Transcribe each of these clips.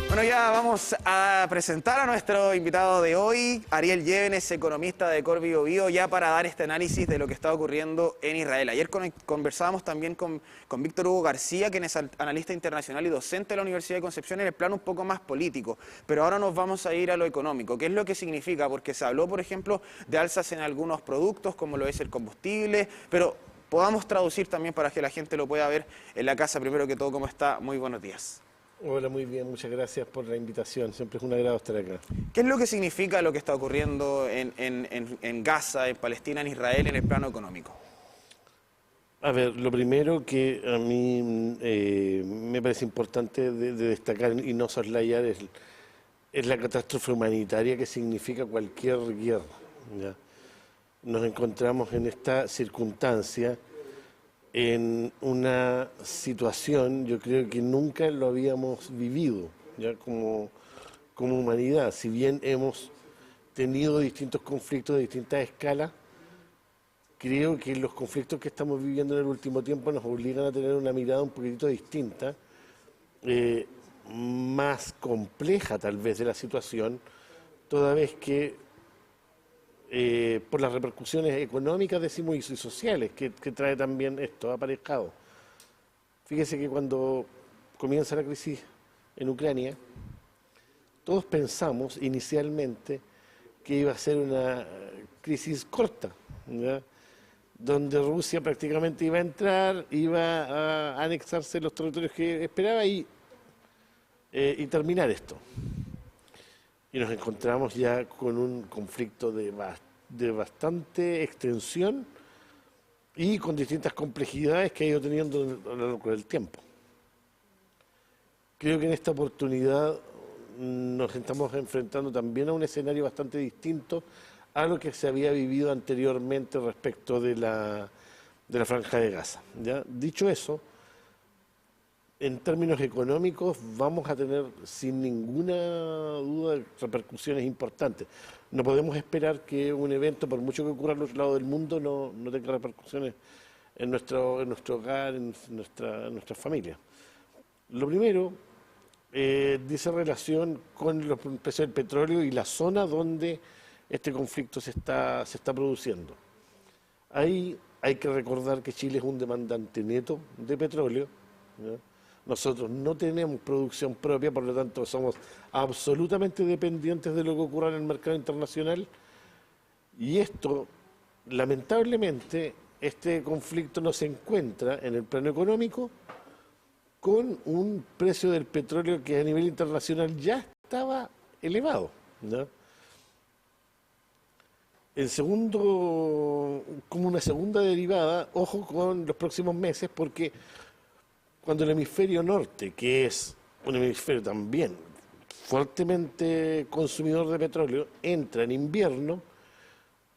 Bueno, ya vamos a presentar a nuestro invitado de hoy, Ariel Llévenes, economista de Cor Biobío, ya para dar este análisis de lo que está ocurriendo en Israel. Ayer conversábamos también con Víctor Hugo García, quien es analista internacional y docente de la Universidad de Concepción en el plano un poco más político. Pero ahora nos vamos a ir a lo económico. ¿Qué es lo que significa? Porque se habló, por ejemplo, de alzas en algunos productos, como lo es el combustible, pero podamos traducir también para que la gente lo pueda ver en la casa. Primero que todo, ¿cómo está? Muy buenos días. Hola, muy bien, muchas gracias por la invitación. Siempre es un agrado estar acá. ¿Qué es lo que significa lo que está ocurriendo en Gaza, en Palestina, en Israel, en el plano económico? A ver, lo primero que a mí me parece importante de destacar y no soslayar es la catástrofe humanitaria que significa cualquier guerra, ¿ya? Nos encontramos en esta circunstancia, en una situación, yo creo que nunca lo habíamos vivido, ya como humanidad. Si bien hemos tenido distintos conflictos de distintas escalas, creo que los conflictos que estamos viviendo en el último tiempo nos obligan a tener una mirada un poquitito distinta, más compleja tal vez de la situación, toda vez que por las repercusiones económicas, decimos, y sociales que trae también esto aparejado. Fíjese que cuando comienza la crisis en Ucrania, todos pensamos inicialmente que iba a ser una crisis corta, ¿ya? Donde Rusia prácticamente iba a entrar, iba a anexarse los territorios que esperaba y terminar esto. Y nos encontramos ya con un conflicto de bastante extensión y con distintas complejidades que ha ido teniendo a lo largo del tiempo. Creo que en esta oportunidad nos estamos enfrentando también a un escenario bastante distinto a lo que se había vivido anteriormente respecto de la Franja de Gaza, ¿ya? Dicho eso, en términos económicos vamos a tener sin ninguna duda repercusiones importantes. No podemos esperar que un evento, por mucho que ocurra al otro lado del mundo, no tenga repercusiones en nuestro hogar, en nuestra familia. Lo primero dice relación con los precios del petróleo y la zona donde este conflicto se está produciendo. Ahí hay que recordar que Chile es un demandante neto de petróleo, ¿ya? Nosotros no tenemos producción propia, por lo tanto somos absolutamente dependientes de lo que ocurra en el mercado internacional. Y esto, lamentablemente, este conflicto no se encuentra en el plano económico con un precio del petróleo que a nivel internacional ya estaba elevado, ¿no? El segundo, como una segunda derivada, ojo con los próximos meses, porque cuando el hemisferio norte, que es un hemisferio también fuertemente consumidor de petróleo, entra en invierno,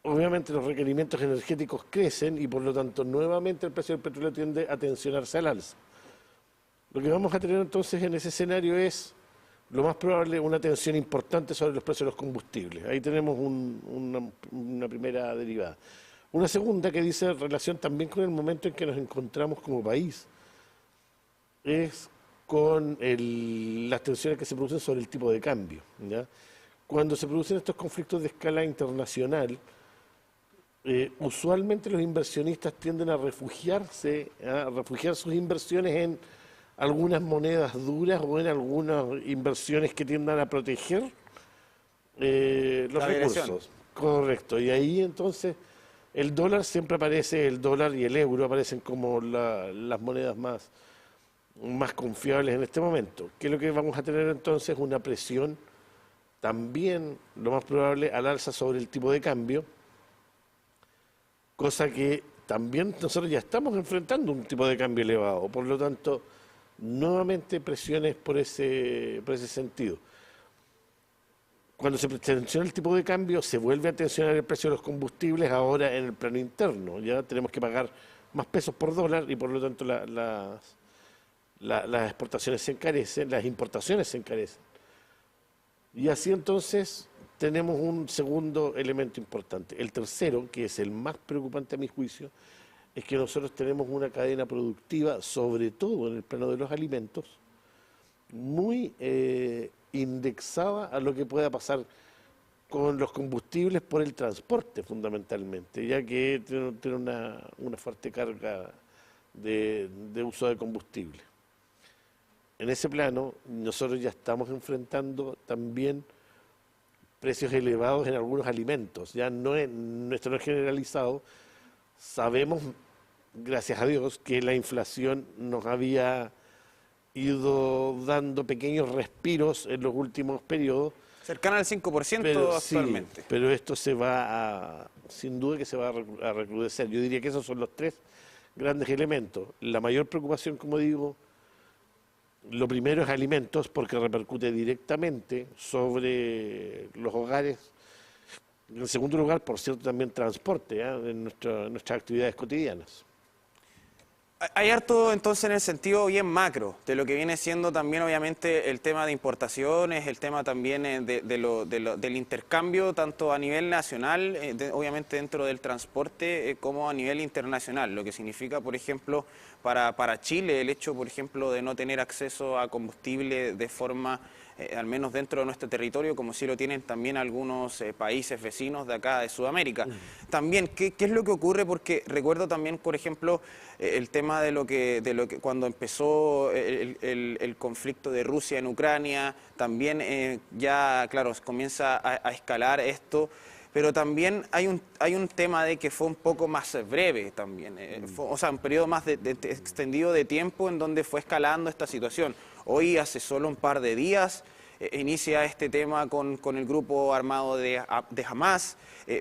obviamente los requerimientos energéticos crecen y por lo tanto nuevamente el precio del petróleo tiende a tensionarse al alza. Lo que vamos a tener entonces en ese escenario es, lo más probable, una tensión importante sobre los precios de los combustibles. Ahí tenemos una primera derivada. Una segunda que dice relación también con el momento en que nos encontramos como país, es con las tensiones que se producen sobre el tipo de cambio, ¿ya? Cuando se producen estos conflictos de escala internacional, usualmente los inversionistas tienden a refugiar sus inversiones en algunas monedas duras o en algunas inversiones que tiendan a proteger los recursos. Correcto, y ahí entonces el dólar siempre aparece, el dólar y el euro aparecen como las monedas más confiables en este momento. ¿Qué es lo que vamos a tener entonces? Una presión también, lo más probable, al alza sobre el tipo de cambio, cosa que también nosotros ya estamos enfrentando un tipo de cambio elevado, por lo tanto, nuevamente presiones por ese sentido. Cuando se tensiona el tipo de cambio, se vuelve a tensionar el precio de los combustibles ahora en el plano interno. Ya tenemos que pagar más pesos por dólar y por lo tanto las exportaciones se encarecen, las importaciones se encarecen. Y así entonces tenemos un segundo elemento importante. El tercero, que es el más preocupante a mi juicio, es que nosotros tenemos una cadena productiva, sobre todo en el plano de los alimentos, muy indexada a lo que pueda pasar con los combustibles por el transporte, fundamentalmente, ya que tiene una fuerte carga de uso de combustible. En ese plano, nosotros ya estamos enfrentando también precios elevados en algunos alimentos. Ya esto no es generalizado. Sabemos, gracias a Dios, que la inflación nos había ido dando pequeños respiros en los últimos periodos. Cercana al 5% Pero actualmente. sí, pero esto sin duda que se va a recrudecer. Yo diría que esos son los tres grandes elementos. La mayor preocupación, como digo, lo primero es alimentos, porque repercute directamente sobre los hogares. En segundo lugar, por cierto, también transporte, en nuestras actividades cotidianas. Hay harto entonces en el sentido bien macro de lo que viene siendo también obviamente el tema de importaciones, el tema también del intercambio tanto a nivel nacional, obviamente dentro del transporte, como a nivel internacional, lo que significa, por ejemplo, para Chile el hecho, por ejemplo, de no tener acceso a combustible de forma, al menos dentro de nuestro territorio, como sí lo tienen también algunos países vecinos de acá de Sudamérica. También, ¿qué es lo que ocurre? Porque recuerdo también, por ejemplo, el tema de lo que cuando empezó el conflicto de Rusia en Ucrania, también ya, claro, comienza a escalar esto. Pero también hay un tema de que fue un poco más breve también, o sea, un periodo más extendido de tiempo en donde fue escalando esta situación. Hoy, hace solo un par de días, inicia este tema con el grupo armado de Hamas,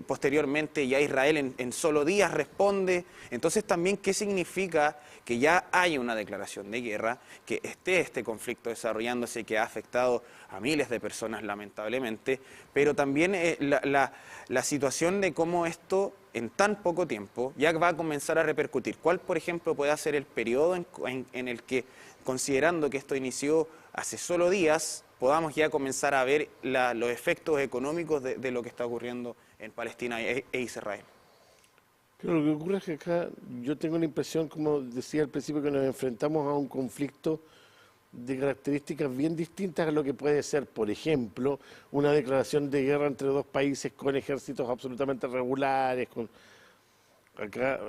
posteriormente ya Israel en solo días responde. Entonces también, ¿qué significa que ya hay una declaración de guerra, que esté este conflicto desarrollándose, que ha afectado a miles de personas lamentablemente, pero también la situación de cómo esto en tan poco tiempo ya va a comenzar a repercutir? ¿Cuál, por ejemplo, puede ser el periodo en el que, considerando que esto inició hace solo días, podamos ya comenzar a ver los efectos económicos de lo que está ocurriendo en Palestina e Israel? Pero lo que ocurre es que acá yo tengo la impresión, como decía al principio, que nos enfrentamos a un conflicto de características bien distintas a lo que puede ser, por ejemplo, una declaración de guerra entre dos países con ejércitos absolutamente regulares. Acá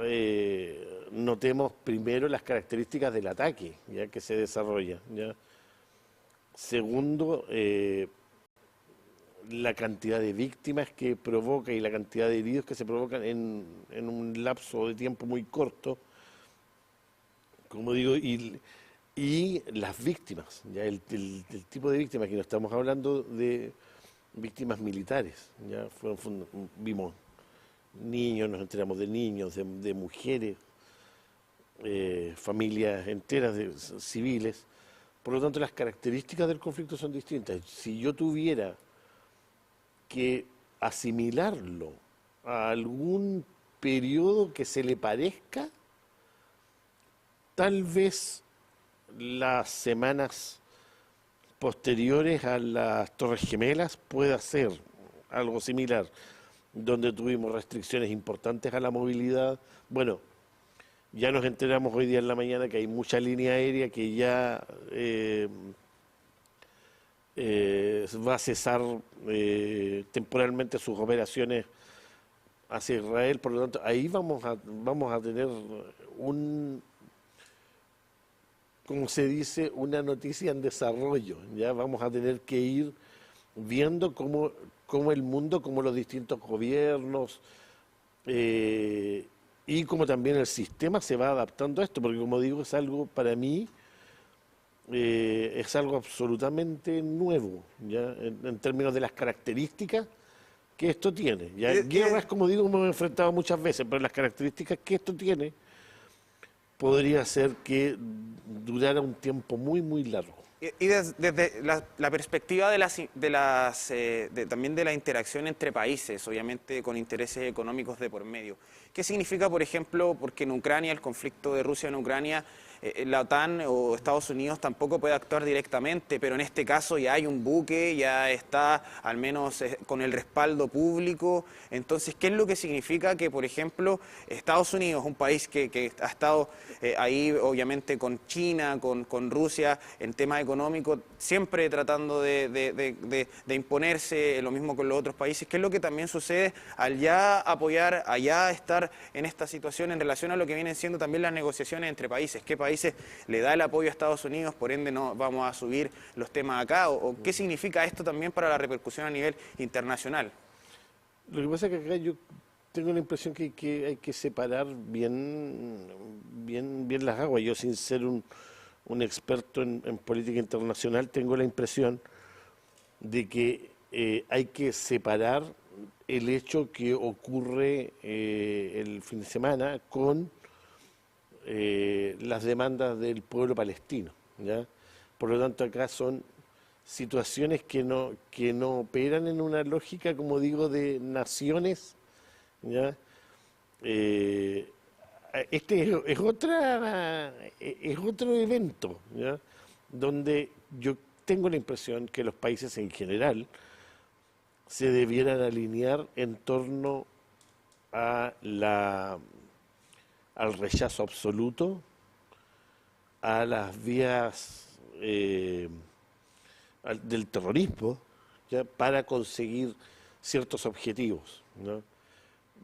notemos primero las características del ataque, ya que se desarrolla, ¿ya? Segundo, la cantidad de víctimas que provoca y la cantidad de heridos que se provocan en un lapso de tiempo muy corto, como digo, y las víctimas, ya el tipo de víctimas, que no estamos hablando de víctimas militares, ya vimos niños, nos enteramos de niños, de mujeres, familias enteras de civiles. Por lo tanto, las características del conflicto son distintas. Si yo tuviera que asimilarlo a algún periodo que se le parezca, tal vez las semanas posteriores a las Torres Gemelas pueda ser algo similar, donde tuvimos restricciones importantes a la movilidad. Bueno, ya nos enteramos hoy día en la mañana que hay mucha línea aérea que ya va a cesar temporalmente sus operaciones hacia Israel. Por lo tanto, ahí vamos a tener como se dice, una noticia en desarrollo. Ya vamos a tener que ir viendo cómo el mundo, cómo los distintos gobiernos y como también el sistema se va adaptando a esto, porque como digo, es algo, para mí, es algo absolutamente nuevo, ¿ya? En términos de las características que esto tiene. ¿Ya? Guerras, como digo, hemos enfrentado muchas veces, pero las características que esto tiene podría ser que durara un tiempo muy, muy largo. Y desde la perspectiva también de la interacción entre países, obviamente con intereses económicos de por medio, ¿qué significa, por ejemplo, porque en Ucrania, el conflicto de Rusia en Ucrania, la OTAN o Estados Unidos tampoco puede actuar directamente, pero en este caso ya hay un buque, ya está al menos con el respaldo público. Entonces, ¿qué es lo que significa que, por ejemplo, Estados Unidos, un país que ha estado ahí obviamente con China, con Rusia, en tema económico, siempre tratando de imponerse, lo mismo con los otros países? ¿Qué es lo que también sucede al ya apoyar, allá estar en esta situación en relación a lo que vienen siendo también las negociaciones entre países? ¿Qué países le da el apoyo a Estados Unidos, por ende no vamos a subir los temas acá? ¿O qué significa esto también para la repercusión a nivel internacional? Lo que pasa es que acá yo tengo la impresión que hay que separar bien las aguas. Yo, sin ser un experto en política internacional, tengo la impresión de que hay que separar el hecho que ocurre el fin de semana con las demandas del pueblo palestino, ¿ya? Por lo tanto, acá son situaciones que no operan en una lógica, como digo, de naciones, ¿ya? Este es otro evento, ¿ya? Donde yo tengo la impresión que los países en general se debieran alinear en torno a al rechazo absoluto a las vías del terrorismo, ¿ya? Para conseguir ciertos objetivos, ¿no?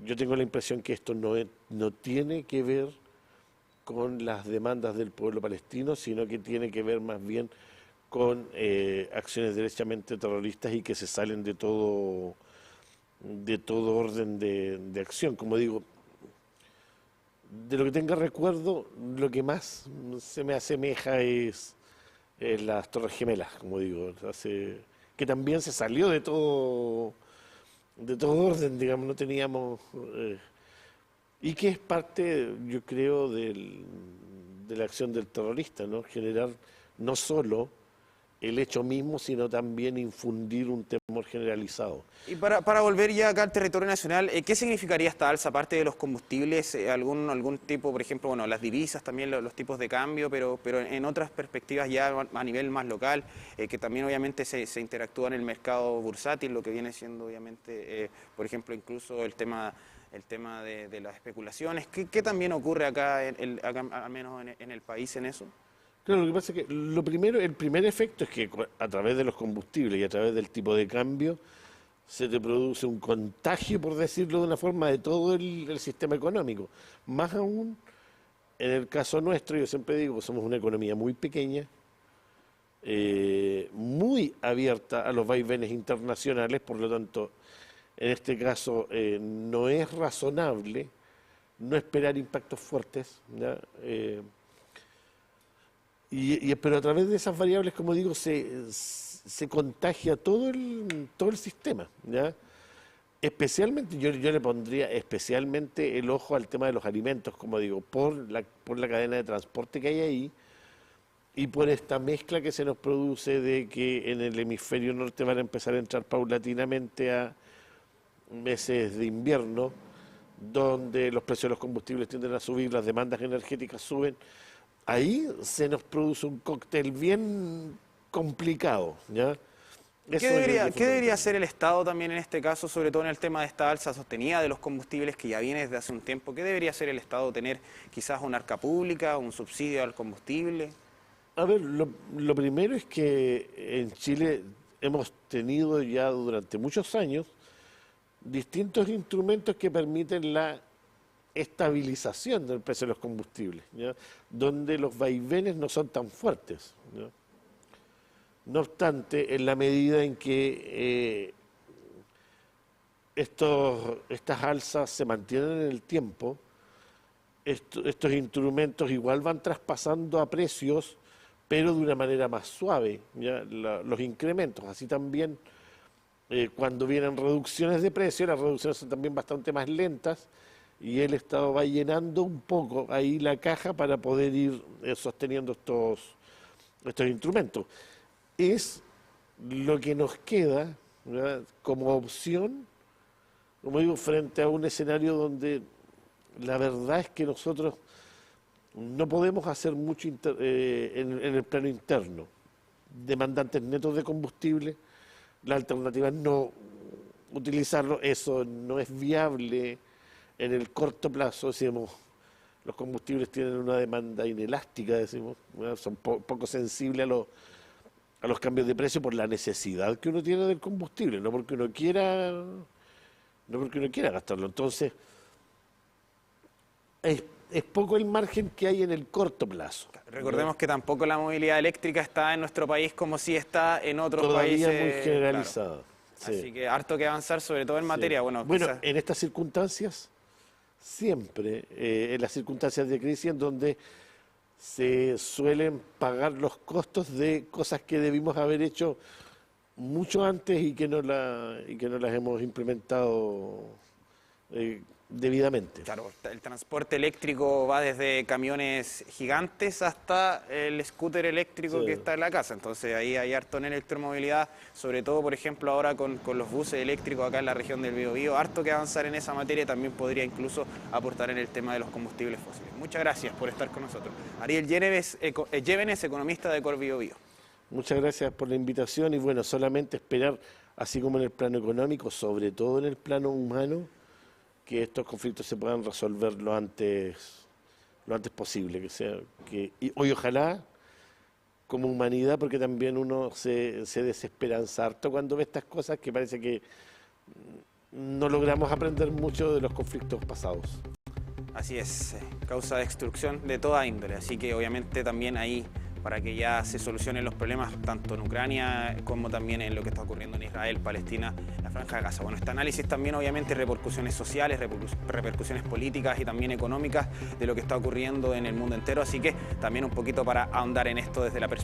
Yo tengo la impresión que esto no tiene que ver con las demandas del pueblo palestino, sino que tiene que ver más bien con acciones derechamente terroristas y que se salen de todo orden de acción. Como digo, de lo que tenga recuerdo, lo que más se me asemeja es las Torres Gemelas, como digo, que también se salió de todo orden, digamos, no teníamos... y que es parte, yo creo, de la acción del terrorista, ¿no? Generar no solo el hecho mismo, sino también infundir un temor generalizado. Y para volver ya acá al territorio nacional, ¿qué significaría esta alza, aparte de los combustibles, algún tipo, por ejemplo, bueno, las divisas, también los tipos de cambio, pero en otras perspectivas ya a nivel más local, que también obviamente se interactúa en el mercado bursátil, lo que viene siendo obviamente, por ejemplo, incluso el tema de las especulaciones? ¿Qué también ocurre acá, acá al menos en el país en eso? Claro, lo que pasa es que el primer efecto es que a través de los combustibles y a través del tipo de cambio se te produce un contagio, por decirlo de una forma, de todo el sistema económico. Más aún, en el caso nuestro, yo siempre digo que somos una economía muy pequeña, muy abierta a los vaivenes internacionales, por lo tanto, en este caso no es razonable no esperar impactos fuertes, ¿ya? Pero a través de esas variables, como digo, se contagia todo el sistema, ¿ya? Especialmente, yo le pondría especialmente el ojo al tema de los alimentos, como digo, por la cadena de transporte que hay ahí y por esta mezcla que se nos produce de que en el hemisferio norte van a empezar a entrar paulatinamente a meses de invierno, donde los precios de los combustibles tienden a subir, las demandas energéticas suben. Ahí se nos produce un cóctel bien complicado, ¿ya? ¿Qué debería hacer el Estado también en este caso, sobre todo en el tema de esta alza sostenida de los combustibles que ya viene desde hace un tiempo? ¿Qué debería hacer el Estado? ¿Tener quizás una arca pública, un subsidio al combustible? A ver, lo primero es que en Chile hemos tenido ya durante muchos años distintos instrumentos que permiten la estabilización del precio de los combustibles, ¿ya? Donde los vaivenes no son tan fuertes, ¿ya? No obstante, en la medida en que estas alzas se mantienen en el tiempo, estos instrumentos igual van traspasando a precios, pero de una manera más suave, ¿ya? Los incrementos. Así también, cuando vienen reducciones de precio, las reducciones son también bastante más lentas, y el Estado va llenando un poco ahí la caja para poder ir sosteniendo estos instrumentos. Es lo que nos queda, ¿verdad?, como opción, como digo, frente a un escenario donde la verdad es que nosotros no podemos hacer mucho en el plano interno. Demandantes netos de combustible, la alternativa es no utilizarlo, eso no es viable en el corto plazo, decimos, los combustibles tienen una demanda inelástica, decimos, ¿no? Son poco sensibles a los cambios de precio por la necesidad que uno tiene del combustible, no porque uno quiera gastarlo. Entonces, es poco el margen que hay en el corto plazo. Recordemos que tampoco la movilidad eléctrica está en nuestro país como si está en otros Todavía países. muy generalizada. Claro. Sí. Así que harto que avanzar, sobre todo en materia. Sí. Bueno, Bueno, quizás... en estas circunstancias, siempre, en las circunstancias de crisis en donde se suelen pagar los costos de cosas que debimos haber hecho mucho antes y que no las hemos implementado debidamente. Claro, el transporte eléctrico va desde camiones gigantes hasta el scooter eléctrico Sí. que está en la casa. Entonces ahí hay harto en electromovilidad, sobre todo, por ejemplo, ahora con los buses eléctricos acá en la región del Biobío. Harto que avanzar en esa materia, también podría incluso aportar en el tema de los combustibles fósiles. Muchas gracias por estar con nosotros. Ariel Llévenes, economista de Cor Biobío. Muchas gracias por la invitación y bueno, solamente esperar, así como en el plano económico, sobre todo en el plano humano, que estos conflictos se puedan resolver lo antes posible, y hoy ojalá como humanidad, porque también uno se desesperanza harto cuando ve estas cosas que parece que no logramos aprender mucho de los conflictos pasados. Así es, causa de destrucción de toda índole, así que obviamente también ahí para que ya se solucionen los problemas tanto en Ucrania como también en lo que está ocurriendo en Israel, Palestina, la Franja de Gaza. Bueno, este análisis también obviamente repercusiones sociales, repercusiones políticas y también económicas de lo que está ocurriendo en el mundo entero, así que también un poquito para ahondar en esto desde la perspectiva